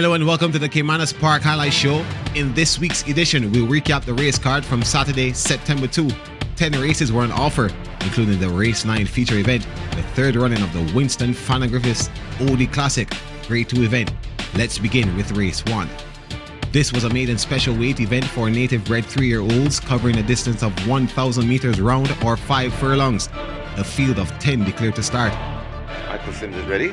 Hello and welcome to the Caymanas Park Highlight Show. In this week's edition, we'll recap the race card from Saturday, September 2. 10 races were on offer, including the Race 9 feature event, the third running of the Winston Fanner Griffiths Oldie Classic Grade 2 event. Let's begin with Race 1. This was a maiden special weight event for native bred 3-year-olds covering a distance of 1,000 meters round or 5 furlongs. A field of 10 declared to start. Michael Sims is ready.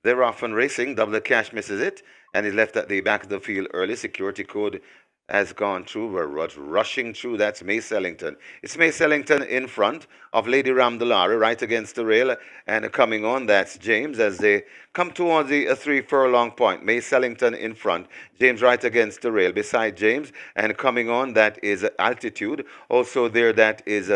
They're off and racing. Double the Cash misses it, and he's left at the back of the field early. Security code has gone through. We're rushing through. That's Mace Ellington. It's Mace Ellington in front of Lady Ramdalari, right against the rail, and coming on, that's James as they come towards the 3 furlong point. Mace Ellington in front. James right against the rail. Beside James, and coming on, that is Altitude. Also there, that is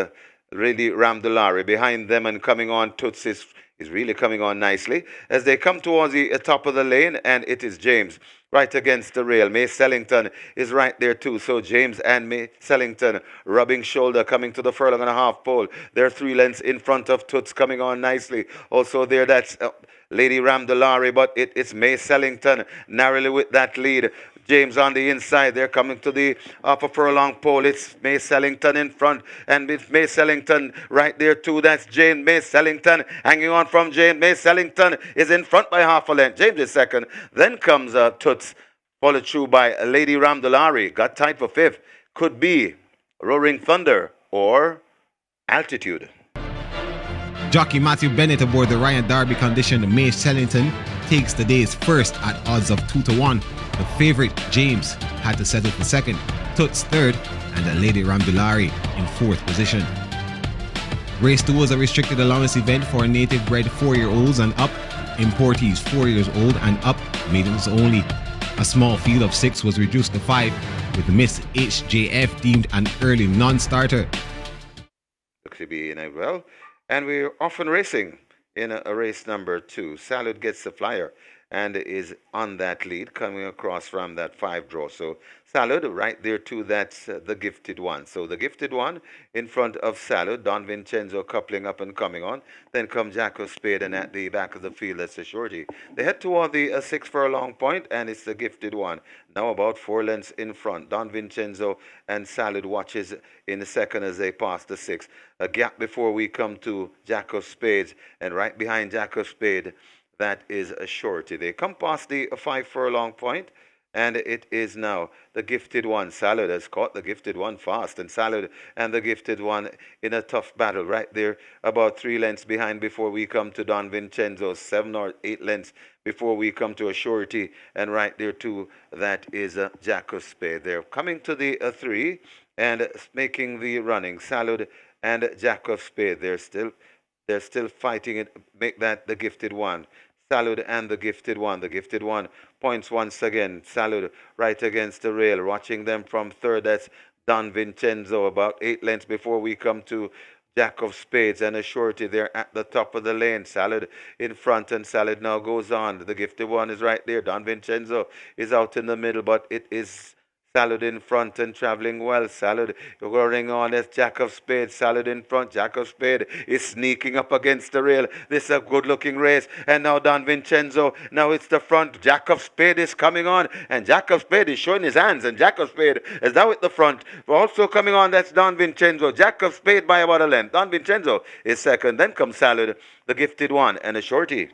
Lady Ramdalari. Behind them and coming on, Toots is really coming on nicely as they come towards the top of the lane, and it is James right against the rail. Mace Ellington is right there too. So James and Mace Ellington rubbing shoulder coming to the furlong and a half pole. They're 3 lengths in front of Toots coming on nicely. Also there, that's Lady Ramdalari, but it's Mace Ellington narrowly with that lead. James on the inside. They're coming to the upper furlong pole. It's Mace Ellington in front, and it's Mace Ellington right there too. That's James Mace Ellington hanging on from James. Mace Ellington is in front by half a length. James is second. Then comes Toots, followed through by Lady Ramdalari. Got tied for 5th. Could be Roaring Thunder or Altitude. Jockey Matthew Bennett aboard the Ryan Darby conditioned Mace Ellington takes the day's first at odds of 2-1. The favourite, James, had to settle for second, Toots third, and Lady Ramdalari in 4th position. Race 2 was a restricted allowance event for native bred 4-year-olds and up, importees 4 years old and up, maidens only. A small field of 6 was reduced to 5, with Miss HJF deemed an early non-starter. Looks to be in well, and we're off and racing in a race number 2. Salad gets the flyer and is on that lead, coming across from that 5 draw. So Salad right there too, that's the Gifted One. So the Gifted One in front of Salad, Don Vincenzo coupling up and coming on. Then come Jack of Spade, and at the back of the field, that's a shorty. They head toward the 6 furlong point, and it's the Gifted One. Now about 4 lengths in front. Don Vincenzo and Salad watches in the second as they pass the 6. A gap before we come to Jack of Spades, and right behind Jack of Spade, that is a shorty. They come past the 5 furlong point, and it is now the Gifted One. Salad has caught the Gifted One fast, and Salad and the Gifted One in a tough battle right there, about 3 lengths behind before we come to Don Vincenzo, 7 or 8 lengths before we come to a shorty, and right there too, that is a Jack of Spade. They're coming to the 3 and making the running. Salad and Jack of Spade, they're still fighting it, make that the Gifted One. Salud and the Gifted One. The Gifted One points once again. Salud right against the rail. Watching them from 3rd, that's Don Vincenzo, about 8 lengths before we come to Jack of Spades and a shorty there at the top of the lane. Salad in front, and Salad now goes on. The Gifted One is right there. Don Vincenzo is out in the middle, but it is Salad in front and traveling well. Salad running on as Jack of Spades. Salad in front. Jack of Spade is sneaking up against the rail. This is a good-looking race. And now Don Vincenzo. Now it's the front. Jack of Spade is coming on. And Jack of Spade is showing his hands. And Jack of Spade is now at the front. Also coming on, that's Don Vincenzo. Jack of Spade by about a length. Don Vincenzo is second. Then comes Salad, the Gifted One, and a shorty.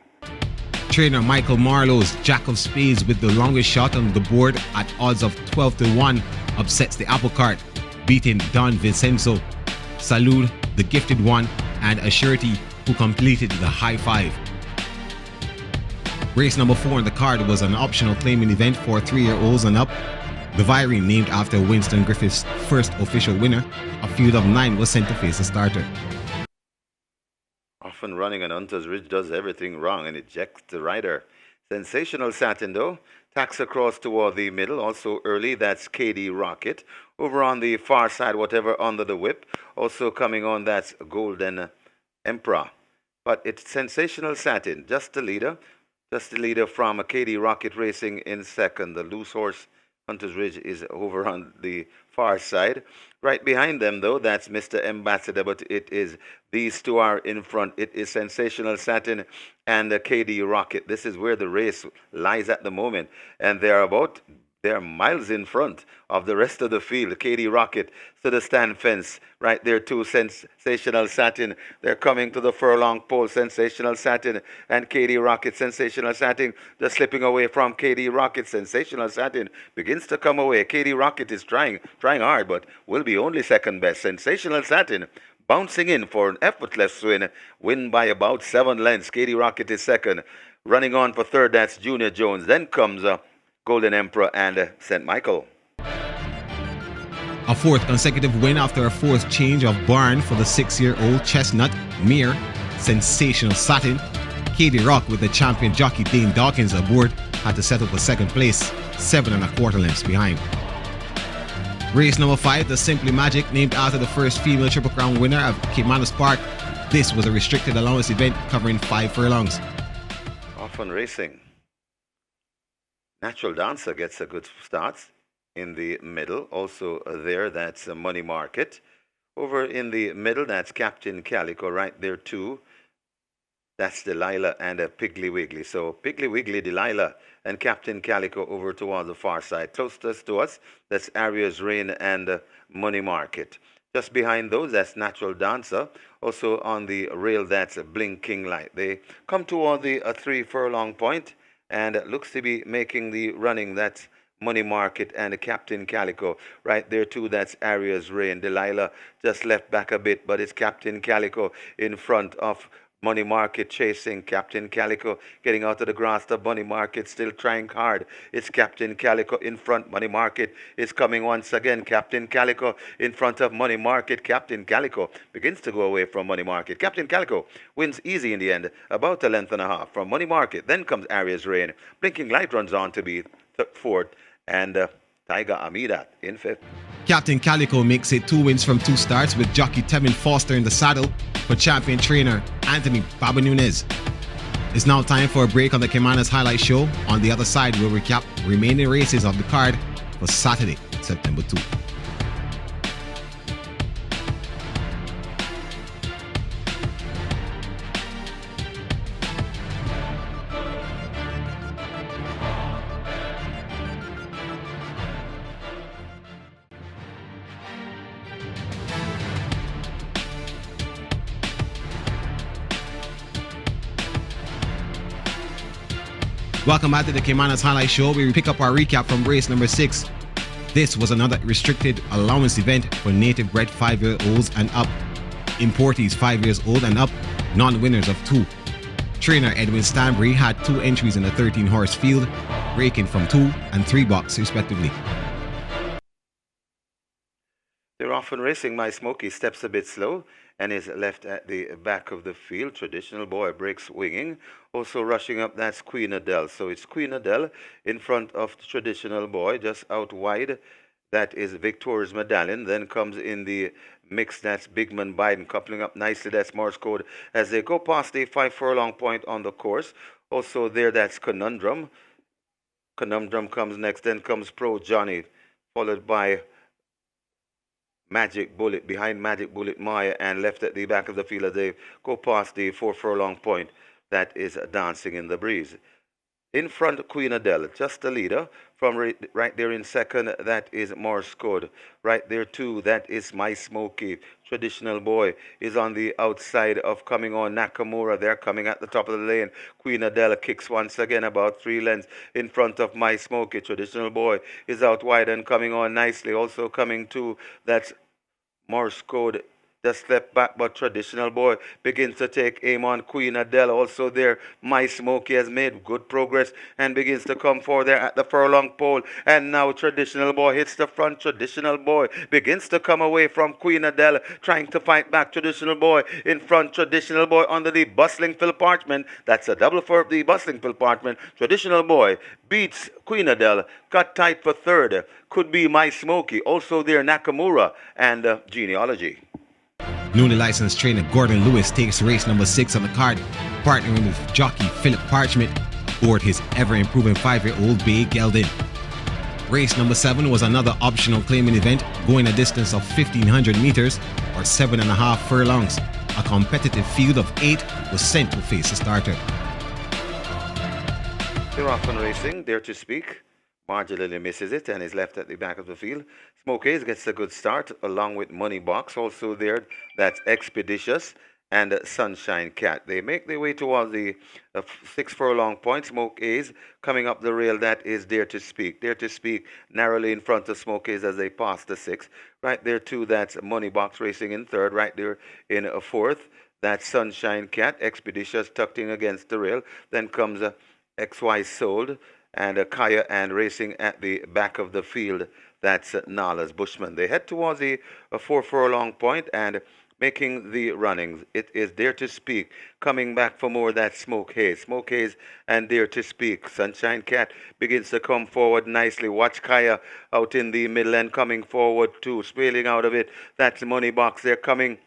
Trainer Michael Marlowe's Jack of Spades with the longest shot on the board at odds of 12-1 upsets the apple cart, beating Don Vincenzo, Salud, the Gifted One, and a surety who completed the high 5. Race number 4 on the card was an optional claiming event for 3-year-olds and up. The Virene, named after Winston Griffith's first official winner, a field of 9 was sent to face the starter. Often running, and Hunter's Ridge does everything wrong and ejects the rider. Sensational Satin though, tacks across toward the middle. Also early, that's KD Rocket. Over on the far side, whatever under the whip. Also coming on, that's Golden Emperor. But it's Sensational Satin, just the leader from KD Rocket Racing in second. The loose horse Hunter's Ridge is over on the far side. Right behind them, though, that's Mr. Ambassador, but it is these two are in front. It is Sensational Satin and KD Rocket. This is where the race lies at the moment, and they're miles in front of the rest of the field. KD Rocket to the stand fence. Right there too, Sensational Satin. They're coming to the furlong pole. Sensational Satin and KD Rocket. Sensational Satin just slipping away from KD Rocket. Sensational Satin begins to come away. KD Rocket is trying hard, but will be only second best. Sensational Satin bouncing in for an effortless win by about 7 lengths. KD Rocket is second. Running on for third, that's Junior Jones. Then comes Golden Emperor and St. Michael. A fourth consecutive win after a fourth change of barn for the 6-year-old Chestnut Mare Sensational Satin. KD Rock with the champion jockey Dane Dawkins aboard had to settle for second place, 7 1/4 lengths behind. Race number 5, the Simply Magic, named after the first female Triple Crown winner of Caymanas Park. This was a restricted allowance event covering 5 furlongs. Often racing. Natural Dancer gets a good start in the middle. Also there, that's Money Market. Over in the middle, that's Captain Calico. Right there too, that's Delilah and Piggly Wiggly. So Piggly Wiggly, Delilah, and Captain Calico over towards the far side. Closest to us, that's Aria's Rain and Money Market. Just behind those, that's Natural Dancer. Also on the rail, that's Blinking Light. They come toward the 3 furlong point, and looks to be making the running. That's Money Market and Captain Calico. Right there too, that's Aria's Rain. Delilah just left back a bit, but it's Captain Calico in front of Money Market chasing. Captain Calico getting out of the grass. The Money Market still trying hard. It's Captain Calico in front. Money Market is coming once again. Captain Calico in front of Money Market. Captain Calico begins to go away from Money Market. Captain Calico wins easy in the end, about 1.5 lengths from Money Market. Then comes Aria's Rain. Blinking Light runs on to be fourth, and Tiger Amida in fifth. Captain Calico makes it 2 wins from 2 starts with jockey Tevin Foster in the saddle for champion trainer Anthony Baba Nunez. It's now time for a break on the Caymanas Highlight Show. On the other side, we'll recap remaining races of the card for Saturday, September 2. Welcome back to the Caymanas Highlight Show. We pick up our recap from race number 6. This was another restricted allowance event for native bred 5-year-olds and up, importees 5 years old and up, non-winners of 2. Trainer Edwin Stanbury had 2 entries in the 13-horse field, raking from 2 and 3 bucks respectively. They're often racing. My Smoky steps a bit slow and is left at the back of the field. Traditional Boy breaks winging. Also rushing up, that's Queen Adele. So it's Queen Adele in front of Traditional Boy, just out wide. That is Victoria's Medallion. Then comes in the mix, that's Bigman Biden, coupling up nicely. That's Morse Code as they go past the 5 furlong point on the course. Also there, that's Conundrum. Conundrum comes next. Then comes Pro Johnny, followed by Magic Bullet, behind Magic Bullet Maya, and left at the back of the field as they go past the 4 furlong point. That is Dancing in the Breeze. In front, Queen Adele, just the leader. From right there in second, that is Morse Code. Right there too, that is My Smoky. Traditional Boy is on the outside of coming on Nakamura. They're coming at the top of the lane. Queen Adele kicks once again about 3 lengths in front of My Smoky. Traditional Boy is out wide and coming on nicely. Also coming to, that's Morse Code. Just step back, but Traditional Boy begins to take aim on Queen Adele. Also there, My Smoky has made good progress and begins to come forward there at the furlong pole. And now Traditional Boy hits the front. Traditional Boy begins to come away from Queen Adele, trying to fight back. Traditional Boy in front. Traditional Boy under the Bustling Phil Parchment. That's a double for the Bustling Phil Parchment. Traditional Boy beats Queen Adele. Cut tight for third. Could be My Smoky. Also there, Nakamura and Genealogy. Newly licensed trainer Gordon Lewis takes race number 6 on the card, partnering with jockey Philip Parchment aboard his ever-improving 5-year-old Bay Geldin. Race number 7 was another optional claiming event, going a distance of 1,500 meters or 7.5 furlongs. A competitive field of 8 was sent to face the starter. They're off and racing, Dare to Speak. Marginally misses it and is left at the back of the field. Smoke Haze gets a good start along with Money Box. Also there, that's Expeditious and Sunshine Cat. They make their way towards the 6 furlong point. Smoke Haze coming up the rail, that is Dare to Speak. Dare to Speak narrowly in front of Smoke Haze as they pass the 6. Right there too, that's Money Box racing in third. Right there in a fourth, that's Sunshine Cat. Expeditious tucked in against the rail. Then comes XY Sold and Kaya and racing at the back of the field. That's Nala's Bushman. They head towards the 4 furlong point and making the runnings. It is Dare to Speak coming back for more. That Smoke Haze. Smoke Haze and Dare to Speak. Sunshine Cat begins to come forward nicely. Watch Kaya out in the middle and coming forward too. Spailing out of it. That's Money Box. They're coming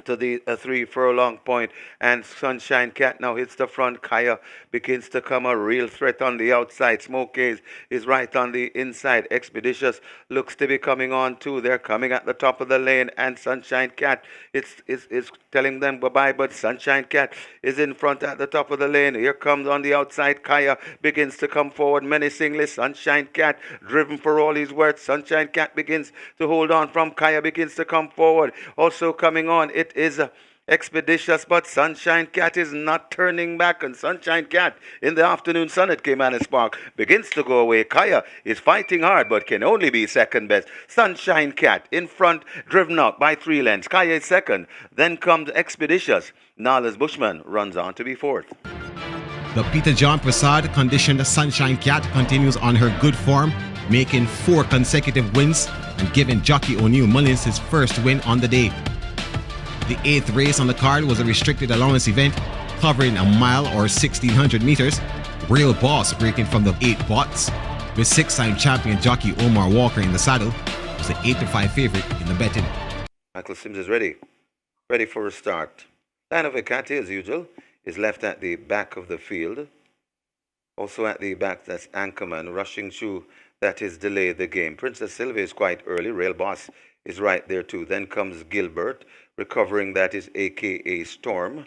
to the 3 furlong point, and Sunshine Cat now hits the front. Kaya begins to come a real threat on the outside. Smoke Haze is right on the inside. Expeditious looks to be coming on too. They're coming at the top of the lane, and Sunshine Cat is telling them bye-bye, but Sunshine Cat is in front at the top of the lane. Here comes on the outside. Kaya begins to come forward menacingly. Sunshine Cat driven for all he's worth. Sunshine Cat begins to hold on from Kaya, begins to come forward. Also coming on, it is Expeditious, but Sunshine Cat is not turning back, and Sunshine Cat in the afternoon sun at Caymanas Park begins to go away. Kaya is fighting hard but can only be second best. Sunshine Cat in front, driven out by 3 lengths. Kaya is second. Then comes Expeditious. Nala's Bushman runs on to be fourth. The Peter John Prasad conditioned Sunshine Cat continues on her good form, making 4 consecutive wins and giving jockey O'Neill Mullins his first win on the day. The 8th race on the card was a restricted allowance event covering a mile or 1,600 meters. Real Boss breaking from the 8 bots with 6-time champion jockey Omar Walker in the saddle was the 8-5 favorite in the betting. Michael Sims is ready for a start. Line of Ekati, as usual, is left at the back of the field. Also at the back, that's Anchorman rushing through. That is Delay the Game. Princess Sylvia is quite early. Rail Boss is right there too. Then comes Gilbert. Recovering, that is AKA Storm.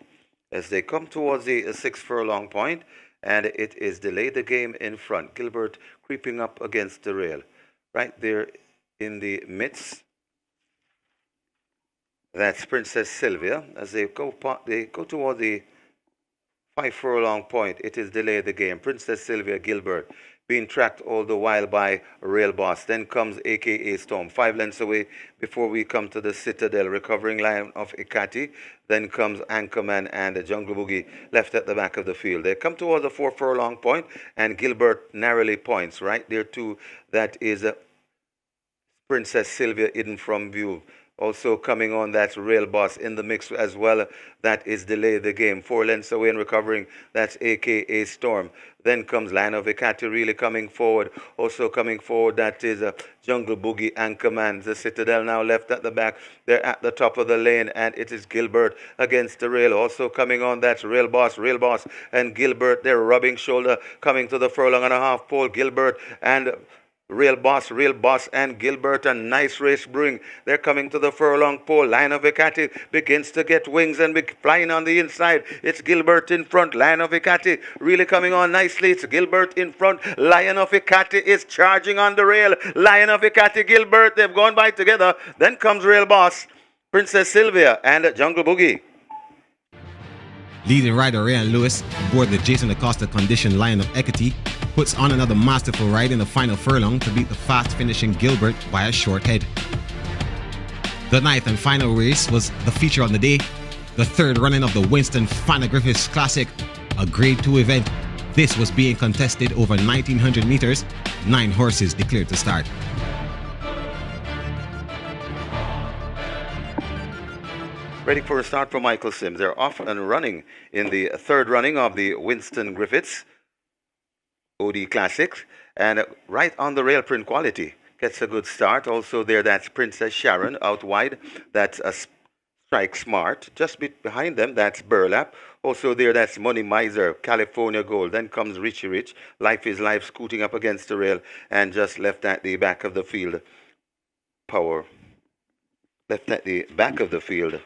As they come towards the 6 furlong point, and it is Delay the Game in front. Gilbert creeping up against the rail. Right there in the midst, that's Princess Sylvia. As they go toward the 5 furlong point, it is Delay the Game. Princess Sylvia, Gilbert being tracked all the while by Rail Boss. Then comes AKA Storm, 5 lengths away before we come to the Citadel. Recovering Line of Ekati. Then comes Anchorman and Jungle Boogie left at the back of the field. They come towards the 4 furlong point, and Gilbert narrowly points. Right there too, that is Princess Sylvia hidden from view. Also coming on, that's Rail Boss in the mix as well. That is Delay the Game. 4 lengths away and recovering. That's AKA Storm. Then comes Line of Ekati really coming forward. Also coming forward, that is Jungle Boogie, Anchorman. The Citadel now left at the back. They're at the top of the lane, and it is Gilbert against the rail. Also coming on, that's Rail Boss and Gilbert. They're rubbing shoulder coming to the furlong and a half pole. Gilbert and Rail Boss and Gilbert, a nice race brewing. They're coming to the furlong pole. Line of Ekati begins to get wings and be flying on the inside. It's Gilbert in front. Line of Ekati really coming on nicely. It's Gilbert in front. Lion of Ekati is charging on the rail. Lion of Ekati, Gilbert, they've gone by together. Then comes Rail Boss, Princess Sylvia, and Jungle Boogie. Leading rider Ryan Lewis aboard the Jason Acosta conditioned Lion of Ekati puts on another masterful ride in the final furlong to beat the fast-finishing Gilbert by a short head. The 9th and final race was the feature on the day, the 3rd running of the Winston Fanner Griffiths Classic, a Grade 2 event. This was being contested over 1,900 meters, 9 horses declared to start. Ready for a start for Michael Sims. They're off and running in the 3rd running of the Winston Griffiths OD Classics, and right on the rail. Print Quality gets a good start. Also there, that's Princess Sharon out wide. That's a Strike Smart. Just behind them, that's Burlap. Also there, that's Money Miser, California Gold. Then comes Richie Rich, Life is Life, scooting up against the rail and just left at the back of the field. Power. Left at the back of the field.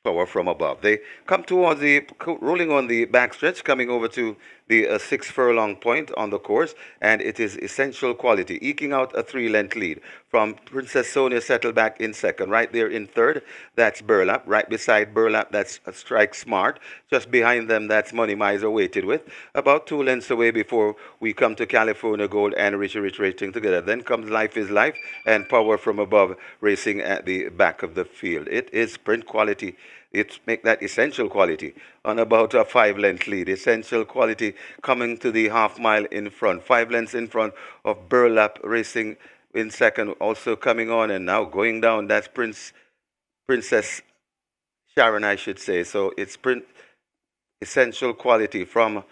Power from above. They come towards the rolling on the backstretch, coming over to the 6 furlong point on the course, and it is Essential Quality eking out a 3-length lead from Princess Sonia. Settled back in second. Right there in third, that's Burlap. Right beside Burlap, that's Strike Smart. Just behind them, that's Money Miser, waited with about 2 lengths away before we come to California Gold and Richie Rich racing together. Then comes Life is Life and Power from Above racing at the back of the field. It is Sprint Quality. It make that Essential Quality on about a 5-length lead. Essential Quality coming to the half mile in front. 5 lengths in front of Burlap racing in second. Also coming on and now going down. That's Princess Sharon, I should say. So it's Essential Quality from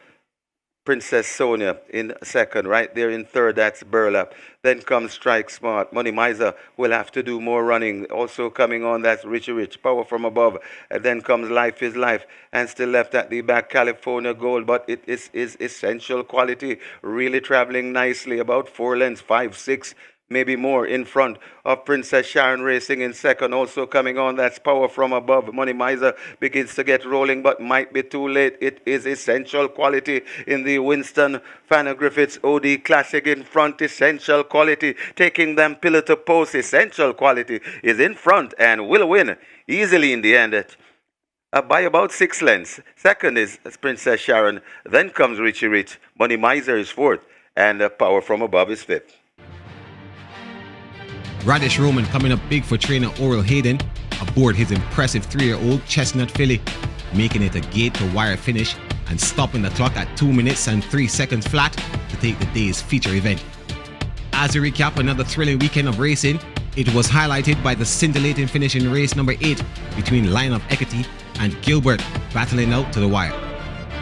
Princess Sonia in second. Right there in third, that's Burlap. Then comes Strike Smart. Money Miser will have to do more running. Also coming on, that's Richie Rich, Power from Above. And then comes Life is Life. And still left at the back, California Gold. But it is Essential Quality. Really traveling nicely. About 4 lengths, 5, 6, maybe more in front of Princess Sharon racing in second. Also coming on, that's Power from Above. Money Miser begins to get rolling, but might be too late. It is Essential Quality in the Winston Fanner Griffiths OD Classic in front. Essential Quality taking them pillar to post. Essential Quality is in front and will win easily in the end by about 6 lengths. Second is Princess Sharon. Then comes Richie Rich. Money Miser is fourth, and Power from Above is fifth. Radish Roman coming up big for trainer Oral Hayden aboard his impressive 3-year-old Chestnut filly, making it a gate-to-wire finish and stopping the clock at 2 minutes and 3 seconds flat to take the day's feature event. As we recap another thrilling weekend of racing, it was highlighted by the scintillating finish in race number 8 between Lion of Equity and Gilbert battling out to the wire.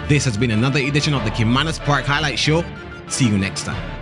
This has been another edition of the Caymanas Park Highlight Show. See you next time.